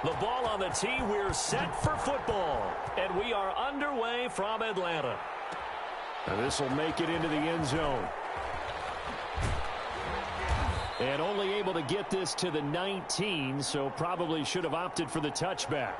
The ball on the tee. We're set for football. And we are underway from Atlanta. And this will make it into the end zone. And only able to get this to the 19, so probably should have opted for the touchback.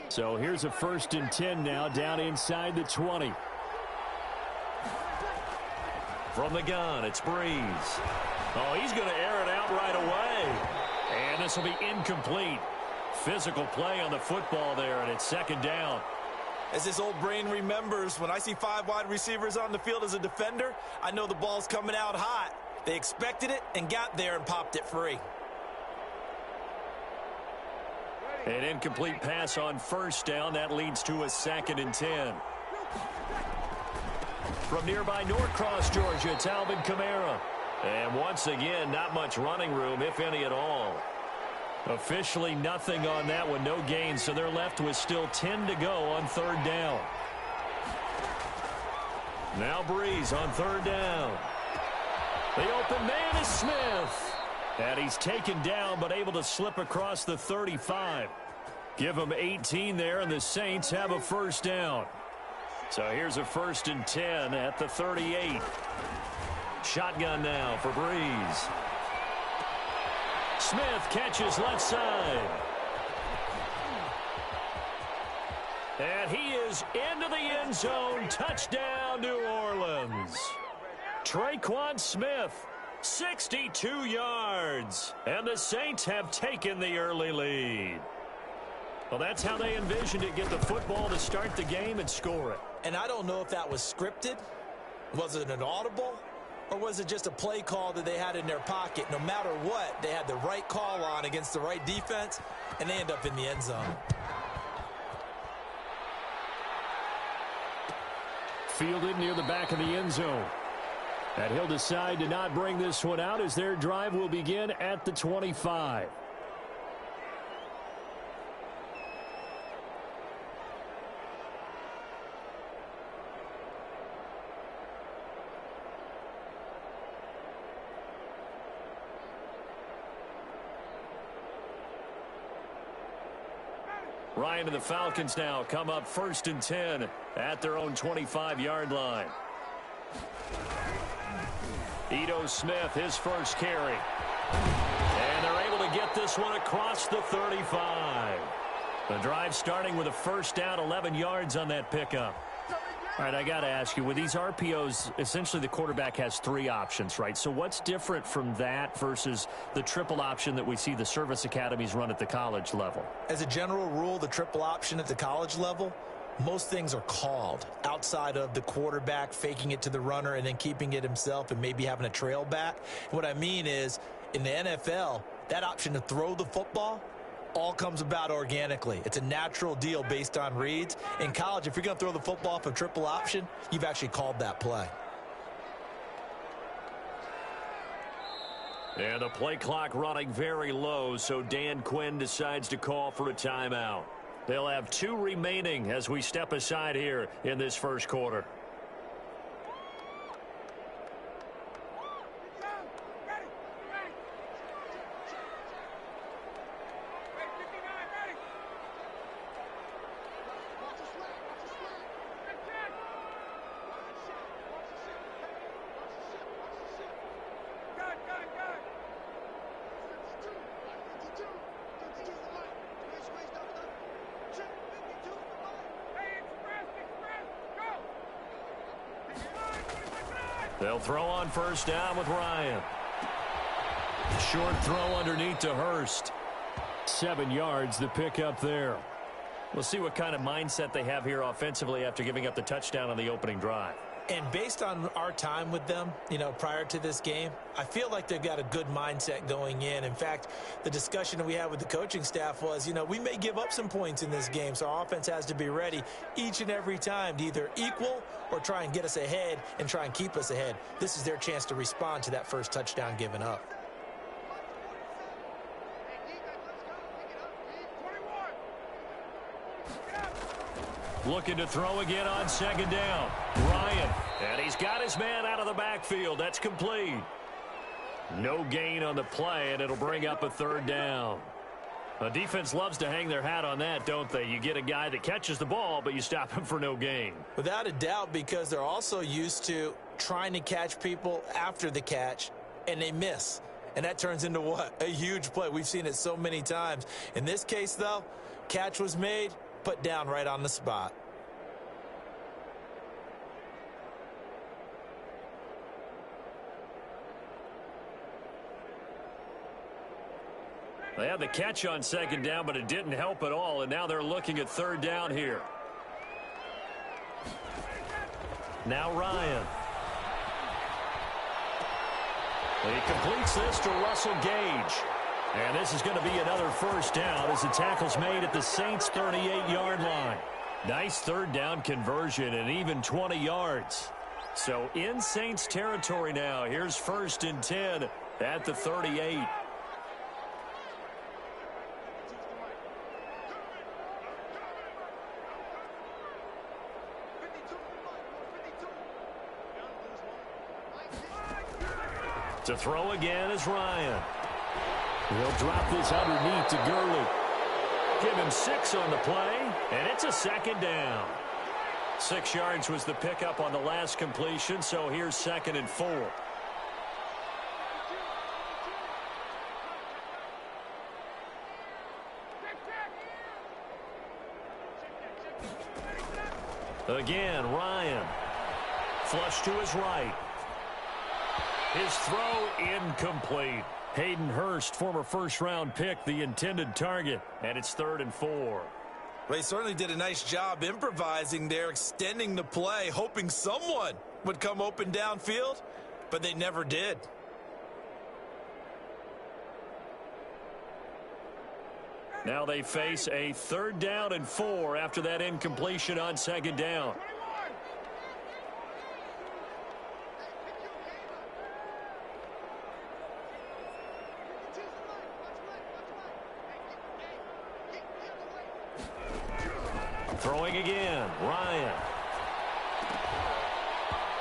So here's a 1st and 10 now, down inside the 20. From the gun, it's Breeze. Oh, he's going to air it out right away. And this will be incomplete. Physical play on the football there, and it's 2nd down. As this old brain remembers, when I see 5 wide receivers on the field as a defender, I know the ball's coming out hot. They expected it and got there and popped it free. An incomplete pass on 1st down. That leads to a 2nd and 10. From nearby Norcross, Georgia, it's Alvin Kamara. And once again, not much running room, if any at all. Officially nothing on that one, no gain, so they're left with still 10 to go on 3rd down. Now Breeze on 3rd down. The open man is Smith. And he's taken down, but able to slip across the 35. Give him 18 there, and the Saints have a 1st down. So here's a 1st and 10 at the 38. Shotgun now for Breeze. Smith catches left side. And he is into the end zone. Touchdown, New Orleans. Traquan Smith. 62 yards, and the Saints have taken the early lead. Well, that's how they envisioned it, get the football to start the game and score it. And I don't know if that was scripted, was it an audible, or was it just a play call that they had in their pocket? No matter what, they had the right call on against the right defense, and they end up in the end zone. Fielded near the back of the end zone. And he'll decide to not bring this one out as their drive will begin at the 25. Ryan and the Falcons now come up 1st and 10 at their own 25-yard line. Ito Smith, his 1st carry. And they're able to get this one across the 35. The drive starting with a 1st down, 11 yards on that pickup. All right, I got to ask you, with these RPOs, essentially the quarterback has 3 options, right? So what's different from that versus the triple option that we see the service academies run at the college level? As a general rule, the triple option at the college level, most things are called outside of the quarterback faking it to the runner and then keeping it himself and maybe having a trail back. What I mean is, in the NFL, that option to throw the football all comes about organically. It's a natural deal based on reads. In college, if you're going to throw the football off a triple option, you've actually called that play. And the play clock running very low, so Dan Quinn decides to call for a timeout. They'll have 2 remaining as we step aside here in this 1st quarter. They'll throw on 1st down with Ryan. Short throw underneath to Hurst. 7 yards, the pickup there. We'll see what kind of mindset they have here offensively after giving up the touchdown on the opening drive. And based on our time with them, prior to this game, I feel like they've got a good mindset going in. In fact, the discussion that we had with the coaching staff was, we may give up some points in this game, so our offense has to be ready each and every time to either equal or try and get us ahead and try and keep us ahead. This is their chance to respond to that first touchdown given up. Looking to throw again on second down. Ryan, and he's got his man out of the backfield. That's complete. No gain on the play, and it'll bring up a third down. The defense loves to hang their hat on that, don't they? You get a guy that catches the ball, but you stop him for no gain. Without a doubt, because they're also used to trying to catch people after the catch, and they miss. And that turns into what? A huge play. We've seen it so many times. In this case, though, catch was made, put down right on the spot. They had the catch on second down, but it didn't help at all, and now they're looking at third down here. Now Ryan. He completes this to Russell Gage. And this is going to be another first down as the tackle's made at the Saints' 38-yard line. Nice third down conversion and even 20 yards. So in Saints territory now. Here's 1st and 10 at the 38. To throw again is Ryan. He'll drop this underneath to Gurley. Give him 6 on the play, and it's a second down. 6 yards was the pickup on the last completion, so here's 2nd and 4. Again, Ryan. Flush to his right. His throw incomplete. Hayden Hurst, former first-round pick, the intended target, and it's 3rd and 4. Well, he certainly did a nice job improvising there, extending the play, hoping someone would come open downfield, but they never did. Now they face a 3rd down and 4 after that incompletion on second down. Throwing again, Ryan.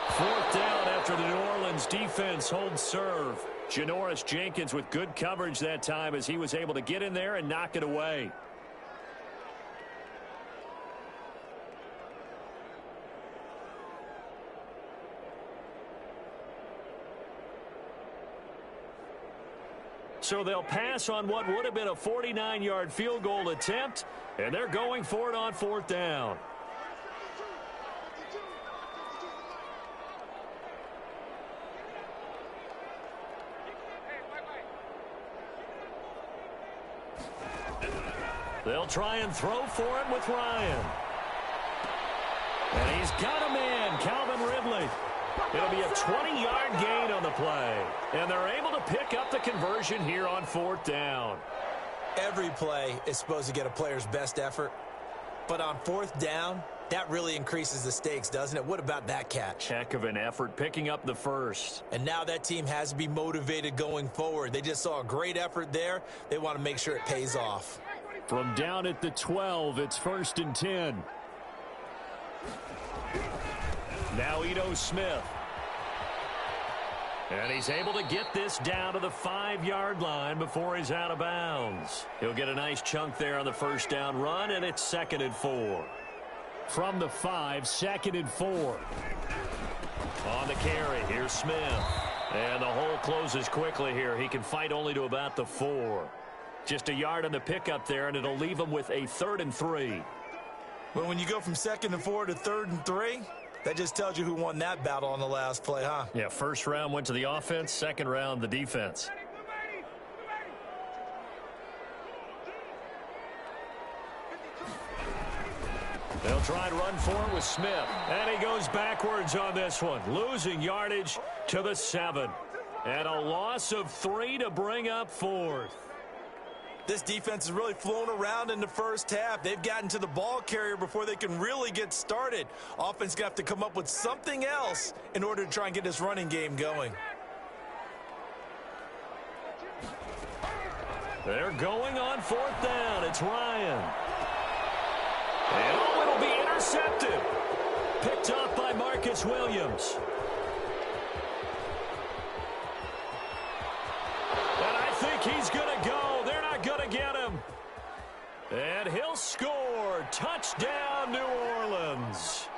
4th down after the New Orleans defense holds serve. Janoris Jenkins with good coverage that time as he was able to get in there and knock it away. So they'll pass on what would have been a 49-yard field goal attempt, and they're going for it on 4th down. They'll try and throw for it with Ryan. And he's got a man, Calvin Ridley. It'll be a 20-yard gain on the play. And they're able to pick up the conversion here on 4th down. Every play is supposed to get a player's best effort. But on 4th down, that really increases the stakes, doesn't it? What about that catch? Heck of an effort picking up the first. And now that team has to be motivated going forward. They just saw a great effort there. They want to make sure it pays off. From down at the 12, it's 1st and 10. Now Ito Smith. And he's able to get this down to the 5-yard line before he's out of bounds. He'll get a nice chunk there on the first down run, and it's 2nd and 4. From the 5, 2nd and 4. On the carry, here's Smith. And the hole closes quickly here. He can fight only to about the 4. Just a yard on the pickup there, and it'll leave him with a 3rd and 3. But when you go from 2nd and 4 to 3rd and 3, that just tells you who won that battle on the last play, huh? Yeah, first round went to the offense, second round the defense. They'll try and run for it with Smith. And he goes backwards on this one, losing yardage to the 7. And a loss of 3 to bring up 4th. This defense has really flown around in the first half. They've gotten to the ball carrier before they can really get started. Offense going to have to come up with something else in order to try and get this running game going. They're going on 4th down. It's Ryan. And it'll be intercepted. Picked off by Marcus Williams. And I think he's going to go. They're not going to get him. And he'll score. Touchdown, New Orleans.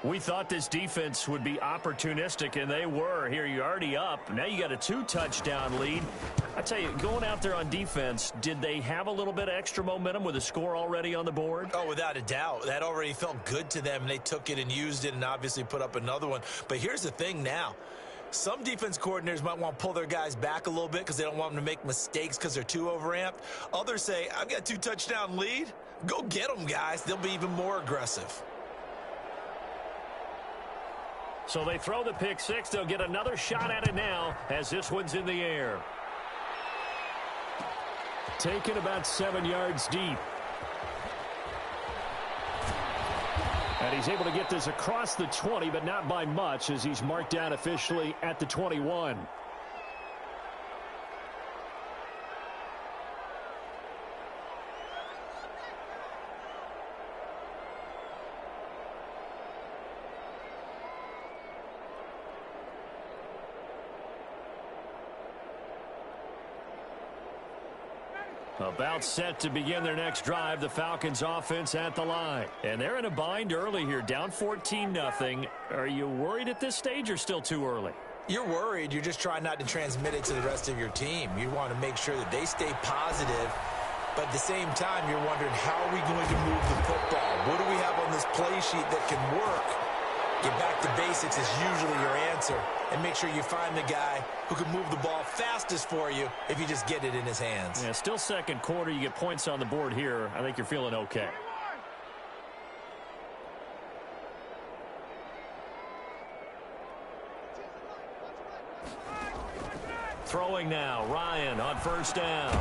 We thought this defense would be opportunistic, and they were. Here, you're already up. Now you got a 2-touchdown lead. I tell you, going out there on defense, did they have a little bit of extra momentum with a score already on the board? Oh, without a doubt. That already felt good to them, and they took it and used it and obviously put up another one. But here's the thing now. Some defense coordinators might want to pull their guys back a little bit because they don't want them to make mistakes because they're too overamped. Others say, I've got a 2-touchdown lead. Go get them, guys. They'll be even more aggressive. So they throw the pick six. They'll get another shot at it now as this one's in the air. Taken about 7 yards deep. And he's able to get this across the 20, but not by much as he's marked down officially at the 21. About set to begin their next drive, the Falcons offense at the line. And they're in a bind early here, down 14-0. Are you worried at this stage or still too early? You're worried. You're just trying not to transmit it to the rest of your team. You want to make sure that they stay positive, but at the same time, you're wondering, how are we going to move the football? What do we have on this play sheet that can work? Get back to basics is usually your answer, and make sure you find the guy who can move the ball fastest for you if you just get it in his hands. Yeah, still second quarter. You get points on the board here. I think you're feeling okay. Throwing now, Ryan on first down.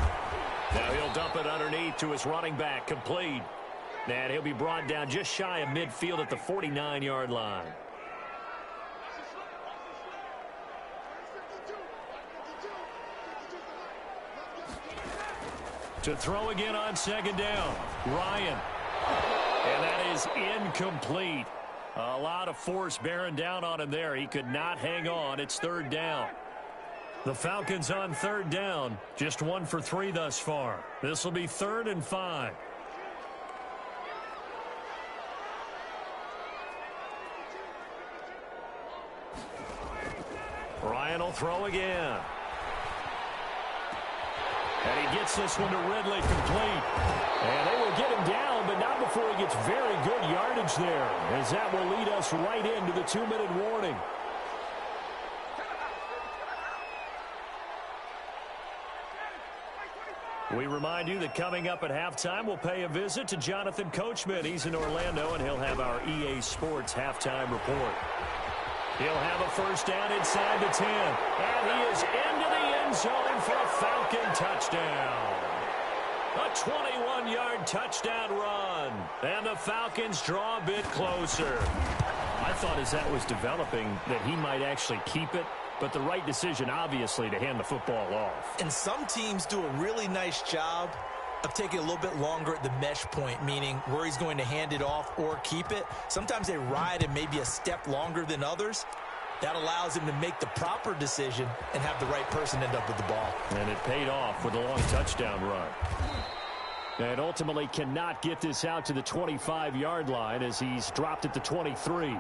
Now he'll dump it underneath to his running back, complete. And he'll be brought down just shy of midfield at the 49-yard line. To throw again on second down, Ryan. And that is incomplete. A lot of force bearing down on him there. He could not hang on. It's third down. The Falcons on third down, just 1 for 3 thus far. This will be 3rd and 5. Ryan will throw again. And he gets this one to Ridley, complete. And they will get him down, but not before he gets very good yardage there, as that will lead us right into the 2-minute warning. We remind you that coming up at halftime, we'll pay a visit to Jonathan Coachman. He's in Orlando, and he'll have our EA Sports halftime report. He'll have a first down inside the 10. And he is into the end zone for a Falcon touchdown. A 21-yard touchdown run. And the Falcons draw a bit closer. I thought as that was developing that he might actually keep it. But the right decision, obviously, to hand the football off. And some teams do a really nice job of taking a little bit longer at the mesh point, meaning where he's going to hand it off or keep it. Sometimes they ride him maybe a step longer than others. That allows him to make the proper decision and have the right person end up with the ball. And it paid off with a long touchdown run. And ultimately cannot get this out to the 25-yard line as he's dropped at the 23.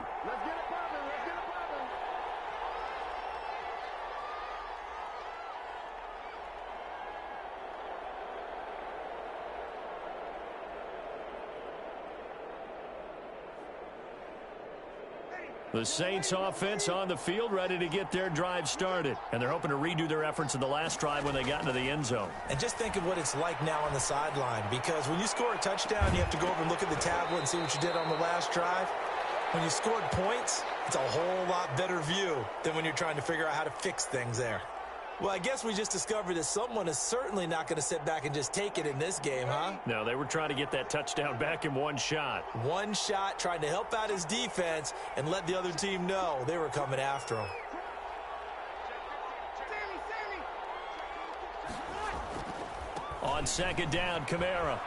The Saints offense on the field, ready to get their drive started. And they're hoping to redo their efforts in the last drive when they got into the end zone. And just think of what it's like now on the sideline, because when you score a touchdown, you have to go over and look at the tablet and see what you did on the last drive. When you scored points, it's a whole lot better view than when you're trying to figure out how to fix things there. Well, I guess we just discovered that someone is certainly not going to sit back and just take it in this game, huh? No, they were trying to get that touchdown back in one shot. One shot, trying to help out his defense and let the other team know they were coming after him. On second down, Kamara.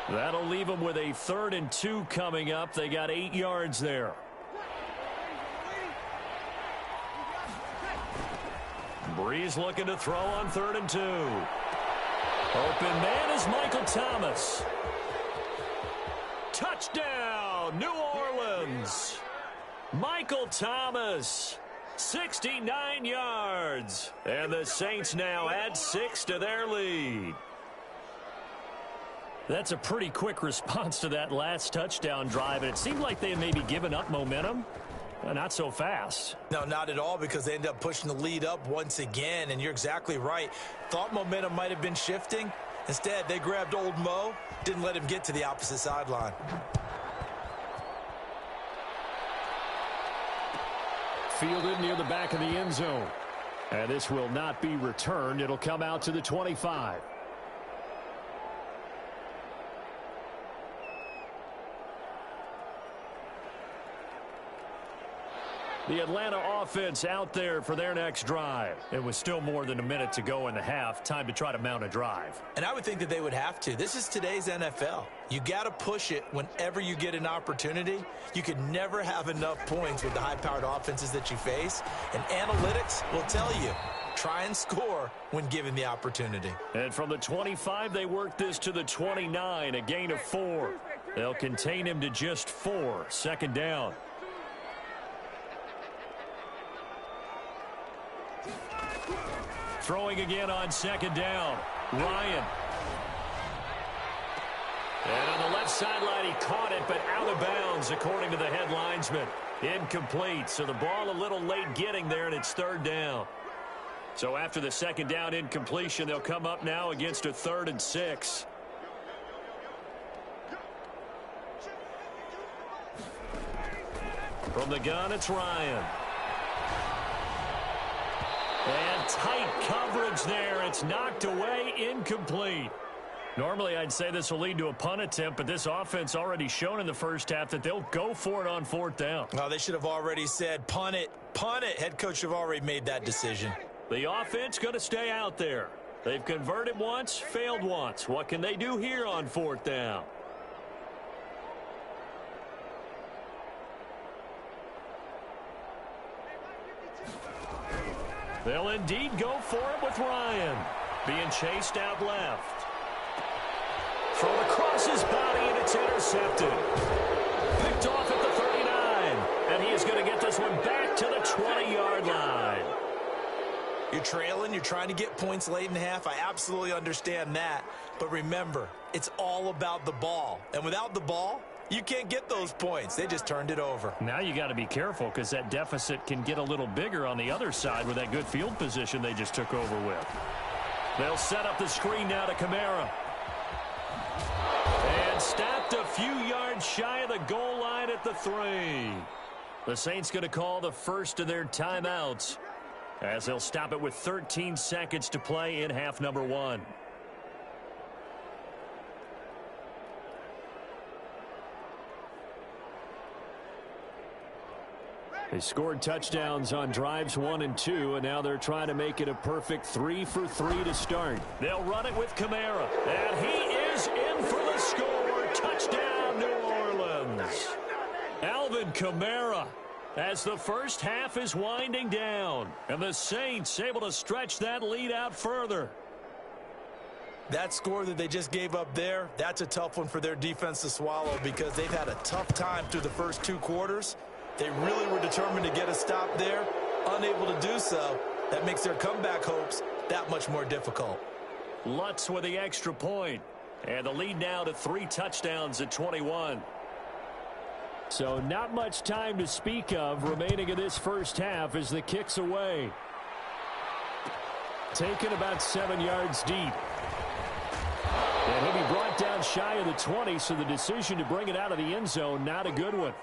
That'll leave them with a 3rd and 2 coming up. They got 8 yards there. Breeze looking to throw on 3rd and 2. Open man is Michael Thomas. Touchdown, New Orleans. Michael Thomas, 69 yards. And the Saints now add 6 to their lead. That's a pretty quick response to that last touchdown drive, and it seemed like they had maybe given up momentum. Not so fast. No, not at all, because they end up pushing the lead up once again, and you're exactly right. Thought momentum might have been shifting. Instead, they grabbed old Mo, didn't let him get to the opposite sideline. Fielded near the back of the end zone. And this will not be returned. It'll come out to the 25. The Atlanta offense out there for their next drive. It was still more than a minute to go in the half. Time to try to mount a drive. And I would think that they would have to. This is today's NFL. You got to push it whenever you get an opportunity. You could never have enough points with the high-powered offenses that you face. And analytics will tell you, try and score when given the opportunity. And from the 25, they work this to the 29, a gain of 4. They'll contain him to just 4. Second down. Throwing again on second down. Ryan. And on the left sideline, he caught it, but out of bounds, according to the head linesman. Incomplete, so the ball a little late getting there, and it's 3rd down. So after the second down incompletion, they'll come up now against a 3rd and 6. From the gun, it's Ryan. And tight coverage there. It's knocked away, incomplete. Normally, I'd say this will lead to a punt attempt, but this offense already shown in the first half that they'll go for it on 4th down. Oh, they should have already said, punt it, punt it. Head coach have already made that decision. The offense going to stay out there. They've converted once, failed once. What can they do here on 4th down? They'll indeed go for it with Ryan. Being chased out left. Thrown across his body, and it's intercepted. Picked off at the 39. And he is going to get this one back to the 20-yard line. You're trailing. You're trying to get points late in the half. I absolutely understand that. But remember, it's all about the ball. And without the ball, you can't get those points. They just turned it over. Now you got to be careful because that deficit can get a little bigger on the other side with that good field position they just took over with. They'll set up the screen now to Kamara. And stopped a few yards shy of the goal line at the 3. The Saints going to call the first of their timeouts as they'll stop it with 13 seconds to play in half number 1. They scored touchdowns on drives 1 and 2, and now they're trying to make it a perfect 3 for 3 to start. They'll run it with Kamara, and he is in for the score. Touchdown, New Orleans. Alvin Kamara, as the first half is winding down, and the Saints able to stretch that lead out further. That score that they just gave up there, that's a tough one for their defense to swallow because they've had a tough time through the first 2 quarters. They really were determined to get a stop there, unable to do so. That makes their comeback hopes that much more difficult. Lutz with the extra point, and the lead now to 3 touchdowns at 21. So not much time to speak of remaining in this first half as the kick's away. Taken about 7 yards deep. And he'll be brought down shy of the 20, so the decision to bring it out of the end zone, not a good one.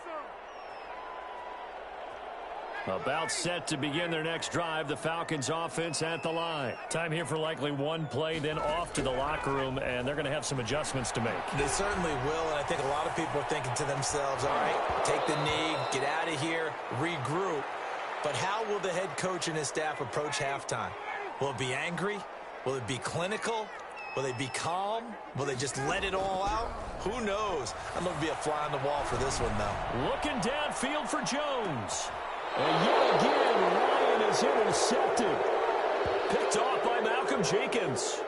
About set to begin their next drive, the Falcons offense at the line. Time here for likely one play, then off to the locker room, and they're going to have some adjustments to make. They certainly will, and I think a lot of people are thinking to themselves, all right, take the knee, get out of here, regroup. But how will the head coach and his staff approach halftime? Will it be angry? Will it be clinical? Will they be calm? Will they just let it all out? Who knows? I'd love to be a fly on the wall for this one, though. Looking downfield for Jones. And yet again, Ryan is intercepted. Picked off by Malcolm Jenkins.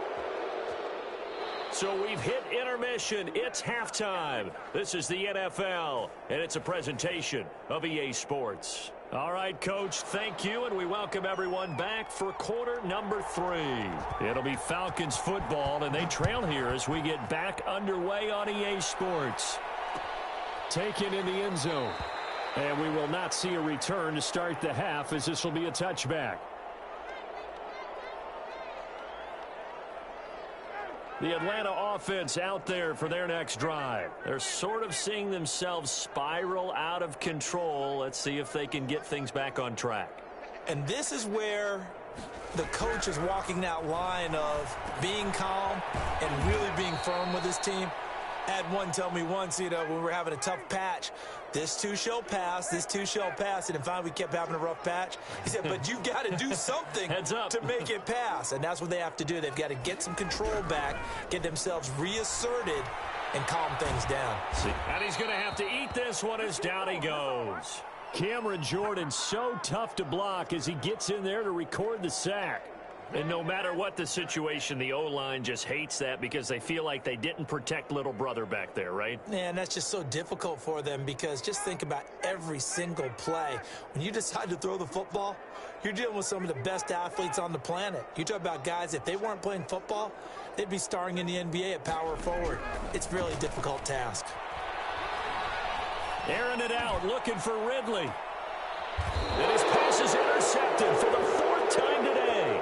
So we've hit intermission. It's halftime. This is the NFL, and it's a presentation of EA Sports. All right, Coach, thank you, and we welcome everyone back for quarter number 3. It'll be Falcons football, and they trail here as we get back underway on EA Sports. Taken in the end zone. And we will not see a return to start the half, as this will be a touchback. The Atlanta offense out there for their next drive. They're sort of seeing themselves spiral out of control. Let's see if they can get things back on track. And this is where the coach is walking that line of being calm and really being firm with his team. I had one tell me once, when we were having a tough patch, this too shall pass, this too shall pass, and finally we kept having a rough patch. He said, but you've got to do something to make it pass, and that's what they have to do. They've got to get some control back, get themselves reasserted, and calm things down. And he's going to have to eat this one as down he goes. Cameron Jordan so tough to block as he gets in there to record the sack. And no matter what the situation, the O-line just hates that because they feel like they didn't protect little brother back there, right? Yeah, and that's just so difficult for them because just think about every single play. When you decide to throw the football, you're dealing with some of the best athletes on the planet. You talk about guys, if they weren't playing football, they'd be starring in the NBA at power forward. It's a really difficult task. Airing it out, looking for Ridley. And his pass is intercepted for the 4th time today.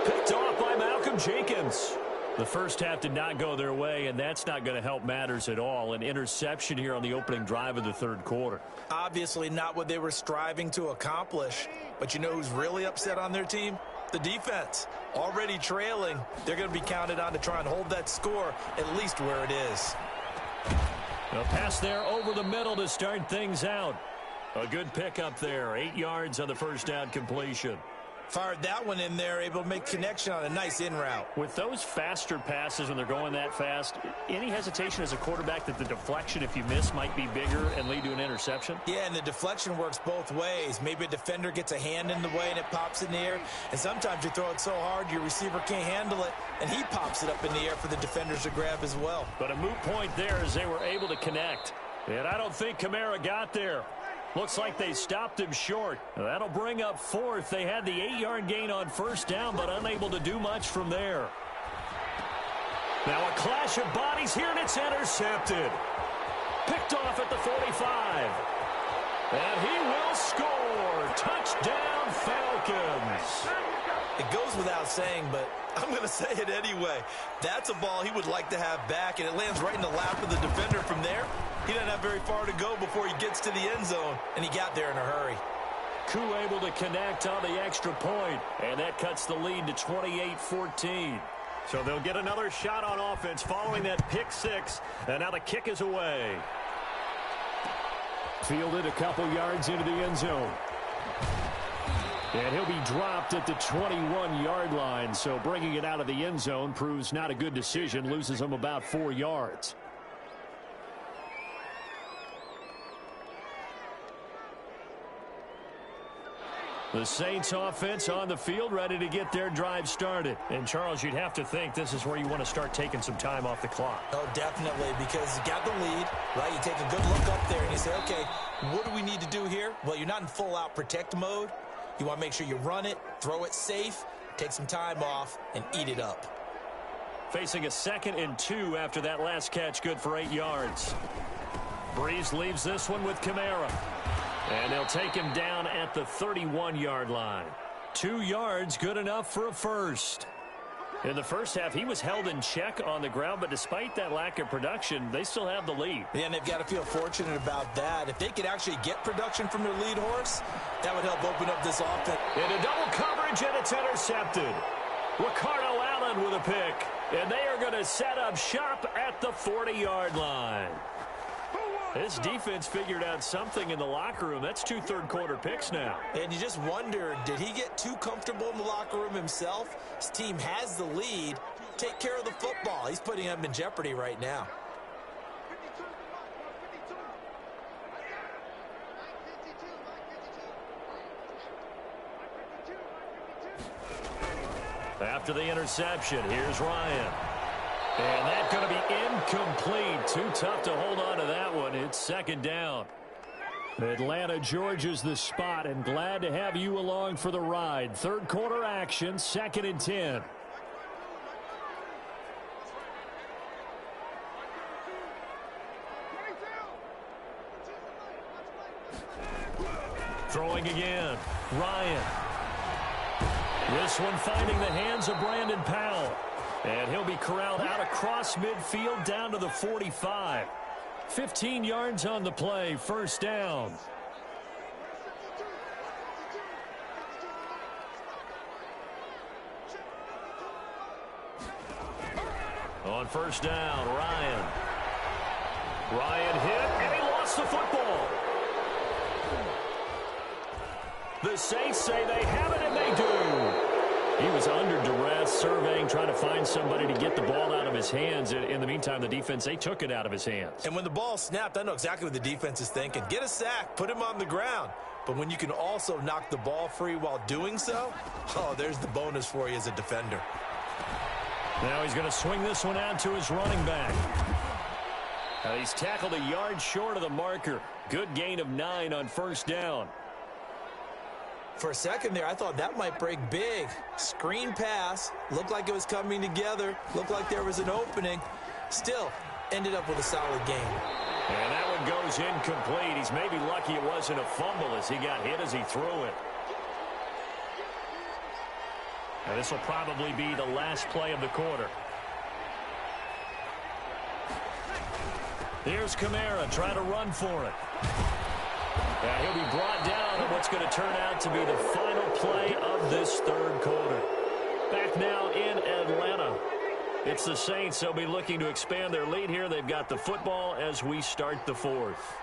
Picked off by Malcolm Jenkins. The first half did not go their way, and that's not going to help matters at all. An interception here on the opening drive of the third quarter. Obviously not what they were striving to accomplish. But you know who's really upset on their team? The defense. Already trailing. They're going to be counted on to try and hold that score at least where it is. A pass there over the middle to start things out. A good pickup there. 8 yards on the first down completion. Fired that one in there, able to make connection on a nice in route. With those faster passes when they're going that fast, any hesitation as a quarterback that the deflection, if you miss, might be bigger and lead to an interception? Yeah, and the deflection works both ways. Maybe a defender gets a hand in the way and it pops in the air. And sometimes you throw it so hard your receiver can't handle it, and he pops it up in the air for the defenders to grab as well. But a moot point there as they were able to connect. And I don't think Kamara got there. Looks like they stopped him short. That'll bring up 4th. They had the 8-yard gain on first down, but unable to do much from there. Now a clash of bodies here, and it's intercepted. Picked off at the 45. And he will score. Touchdown, Falcons. It goes without saying, but I'm going to say it anyway. That's a ball he would like to have back, and it lands right in the lap of the defender from there. He doesn't have very far to go before he gets to the end zone, and he got there in a hurry. Koo able to connect on the extra point, and that cuts the lead to 28-14. So they'll get another shot on offense following that pick 6, and now the kick is away. Fielded a couple yards into the end zone. And he'll be dropped at the 21-yard line, so bringing it out of the end zone proves not a good decision, loses him about 4 yards. The Saints offense on the field, ready to get their drive started. And, Charles, you'd have to think this is where you want to start taking some time off the clock. Oh, definitely, because you got the lead, right? You take a good look up there and you say, okay, what do we need to do here? Well, you're not in full-out protect mode. You want to make sure you run it, throw it safe, take some time off, and eat it up. Facing a 2nd and 2 after that last catch, good for 8 yards. Breeze leaves this one with Kamara. And they'll take him down at the 31-yard line. 2 yards, good enough for a first. In the first half, he was held in check on the ground, but despite that lack of production, they still have the lead. Yeah, and they've got to feel fortunate about that. If they could actually get production from their lead horse, that would help open up this offense. Into double coverage, and it's intercepted. Ricardo Allen with a pick, and they are going to set up shop at the 40-yard line. This defense figured out something in the locker room. That's 2 third-quarter picks now. And you just wonder, did he get too comfortable in the locker room himself? His team has the lead. Take care of the football. He's putting them in jeopardy right now. After the interception, here's Ryan. And that's going to be incomplete. Too tough to hold on to that one. It's second down. Atlanta, Georgia's the spot, and glad to have you along for the ride. Third quarter action, 2nd and 10. Throwing again. Ryan. This one finding the hands of Brandon Powell. And he'll be corralled out across midfield down to the 45. 15 yards on the play, first down. On first down, Ryan. Ryan hit, and he lost the football. The Saints say they have it, and they do. He was under duress, surveying, trying to find somebody to get the ball out of his hands. In the meantime, the defense, they took it out of his hands. And when the ball snapped, I know exactly what the defense is thinking. Get a sack, put him on the ground. But when you can also knock the ball free while doing so, oh, there's the bonus for you as a defender. Now he's going to swing this one out to his running back. He's tackled a yard short of the marker. Good gain of 9 on first down. For a second there, I thought that might break big. Screen pass. Looked like it was coming together. Looked like there was an opening. Still, ended up with a solid game. And that one goes incomplete. He's maybe lucky it wasn't a fumble as he got hit as he threw it. Now this will probably be the last play of the quarter. Here's Kamara trying to run for it. Now he'll be brought down on what's going to turn out to be the final play of this third quarter. Back now in Atlanta. It's the Saints. They'll be looking to expand their lead here. They've got the football as we start the fourth.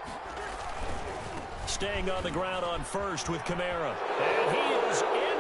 Staying on the ground on first with Kamara. And he is in.